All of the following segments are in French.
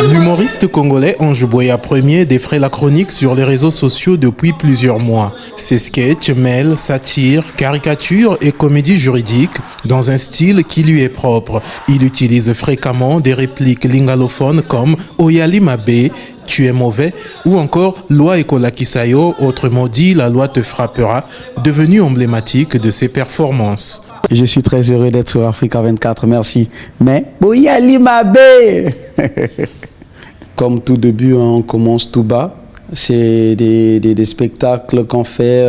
L'humoriste congolais Ange Boya Premier défraie la chronique sur les réseaux sociaux depuis plusieurs mois. Ses sketchs mêlent satire, caricature et comédie juridique dans un style qui lui est propre. Il utilise fréquemment des répliques lingalophones comme Oyali Mabe, tu es mauvais, ou encore Loi Ekola Kisayo, autrement dit la loi te frappera, devenu emblématique de ses performances. Je suis très heureux d'être sur Africa 24, merci. Mais Oyali Mabe Comme tout début, on commence tout bas. C'est des spectacles qu'on fait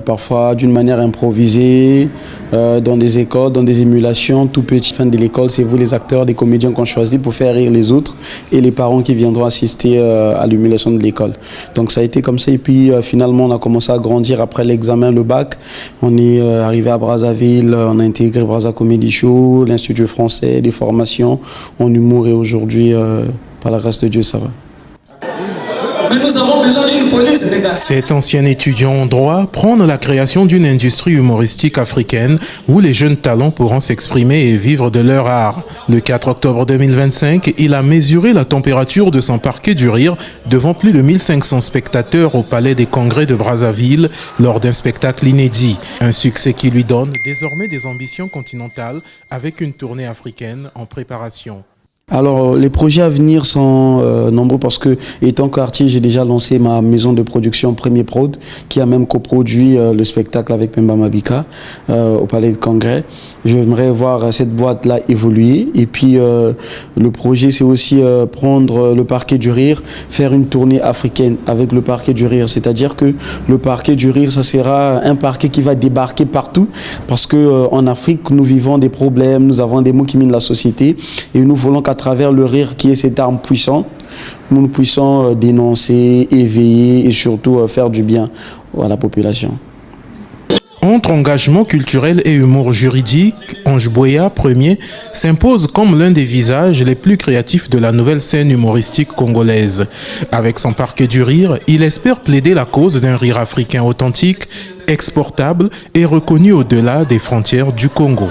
parfois d'une manière improvisée, dans des écoles, dans des émulations, tout petit. Fin de l'école, c'est vous les acteurs, des comédiens qu'on choisit pour faire rire les autres et les parents qui viendront assister à l'émulation de l'école. Donc ça a été comme ça et puis finalement on a commencé à grandir après l'examen, le bac. On est arrivé à Brazzaville, on a intégré Brazza Comedy Show, l'Institut français, des formations en humour et aujourd'hui, par la grâce de Dieu, ça va. Mais nous avons besoin d'une police, les gars. Cet ancien étudiant en droit prône la création d'une industrie humoristique africaine où les jeunes talents pourront s'exprimer et vivre de leur art. Le 4 octobre 2025, il a mesuré la température de son parquet du rire devant plus de 1500 spectateurs au Palais des Congrès de Brazzaville lors d'un spectacle inédit. Un succès qui lui donne désormais des ambitions continentales avec une tournée africaine en préparation. Alors, les projets à venir sont nombreux parce que, étant qu'artiste, j'ai déjà lancé ma maison de production Premier Prod, qui a même coproduit le spectacle avec Pemba Mabika au Palais de Congrès. J'aimerais voir cette boîte-là évoluer. Et puis, le projet, c'est aussi prendre le Parquet du Rire, faire une tournée africaine avec le Parquet du Rire. C'est-à-dire que le Parquet du Rire, ça sera un parquet qui va débarquer partout parce que en Afrique, nous vivons des problèmes, nous avons des maux qui minent la société et nous voulons qu'à travers le rire qui est cette arme puissante, nous puissions dénoncer, éveiller et surtout faire du bien à la population. Entre engagement culturel et humour juridique, Ange Boya Premier s'impose comme l'un des visages les plus créatifs de la nouvelle scène humoristique congolaise. Avec son parquet du rire, il espère plaider la cause d'un rire africain authentique, exportable et reconnu au-delà des frontières du Congo.